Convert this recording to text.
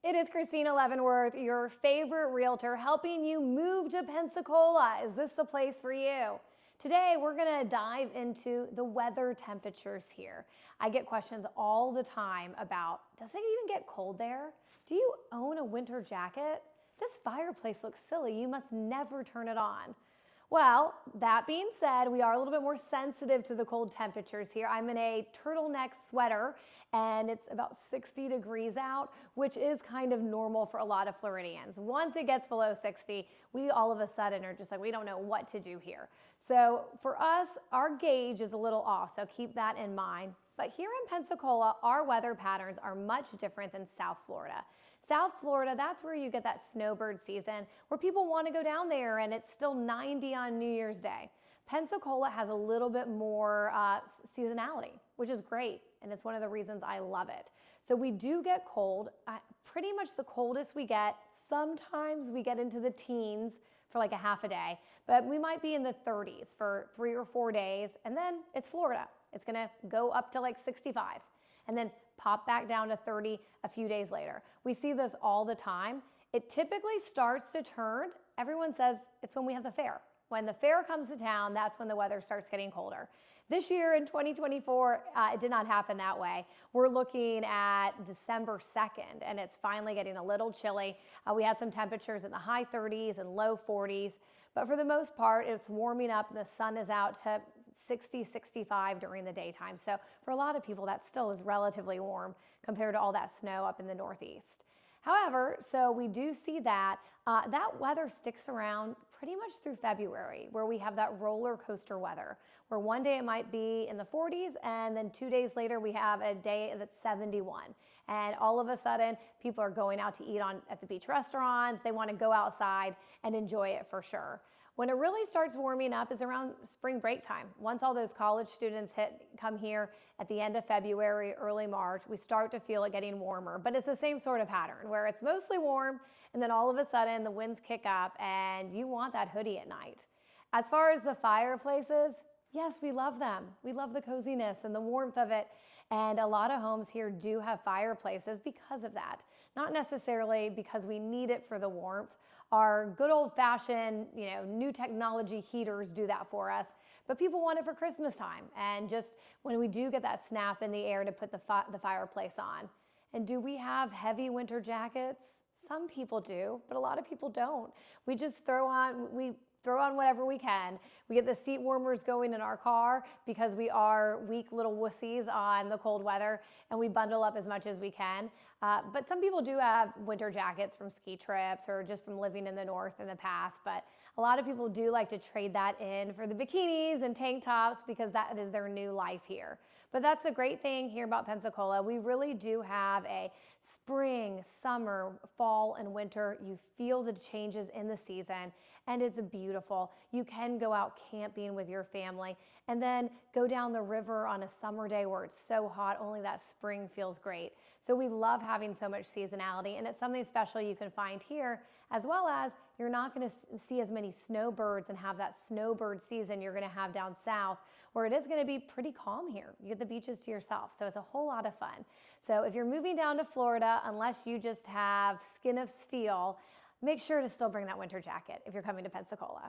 It is Christina Leavenworth, your favorite realtor, helping you move to Pensacola. Is this the place for you? Today, we're going to dive into the weather temperatures here. I get questions all the time about, does it even get cold there? Do you own a winter jacket? This fireplace looks silly. You must never turn it on. Well, that being said, we are a little bit more sensitive to the cold temperatures here. I'm in a turtleneck sweater and it's about 60 degrees out, which is kind of normal for a lot of Floridians. Once it gets below 60, we all of a sudden are just like, we don't know what to do here. So for us, our gauge is a little off, so keep that in mind. But here in Pensacola, our weather patterns are much different than South Florida. South Florida, that's where you get that snowbird season, where people want to go down there and it's still 90 on New Year's Day. Pensacola has a little bit more seasonality, which is great, and it's one of the reasons I love it. So we do get cold, pretty much the coldest we get. Sometimes we get into the teens for like a half a day, but we might be in the 30s for 3 or 4 days, and then it's Florida. It's gonna go up to like 65 and then pop back down to 30 a few days later. We see this all the time. It typically starts to turn. Everyone says it's when we have the fair. When the fair comes to town, that's when the weather starts getting colder. This year in 2024, it did not happen that way. We're looking at December 2nd, and it's finally getting a little chilly. We had some temperatures in the high 30s and low 40s, but for the most part, it's warming up and the sun is out to 60, 65 during the daytime. So for a lot of people, that still is relatively warm compared to all that snow up in the Northeast. However, so we do see that that weather sticks around pretty much through February, where we have that roller coaster weather, where one day it might be in the 40s and then 2 days later we have a day that's 71. And all of a sudden people are going out to eat at the beach restaurants. They want to go outside and enjoy it for sure. When it really starts warming up is around spring break time. Once all those college students come here at the end of February, early March, we start to feel it getting warmer. But it's the same sort of pattern where it's mostly warm and then all of a sudden the winds kick up and you want that hoodie at night. As far as the fireplaces, yes, we love them. We love the coziness and the warmth of it. And a lot of homes here do have fireplaces because of that. Not necessarily because we need it for the warmth. Our good old-fashioned, new technology heaters do that for us, but people want it for Christmas time and just when we do get that snap in the air to put the fireplace on. And do we have heavy winter jackets? Some people do, but a lot of people don't. We just throw on whatever we can. We get the seat warmers going in our car because we are weak little wussies on the cold weather, and we bundle up as much as we can. But some people do have winter jackets from ski trips or just from living in the north in the past, but a lot of people do like to trade that in for the bikinis and tank tops because that is their new life here. But that's the great thing here about Pensacola. We really do have a spring, summer, fall, and winter. You feel the changes in the season, and it's beautiful. You can go out camping with your family and then go down the river on a summer day where it's so hot, only that spring feels great. So we love having so much seasonality, and it's something special you can find here, as well as you're not going to see as many snowbirds and have that snowbird season you're going to have down south, where it is going to be pretty calm here. You get the beaches to yourself, so it's a whole lot of fun. So if you're moving down to Florida, unless you just have skin of steel, make sure to still bring that winter jacket if you're coming to Pensacola.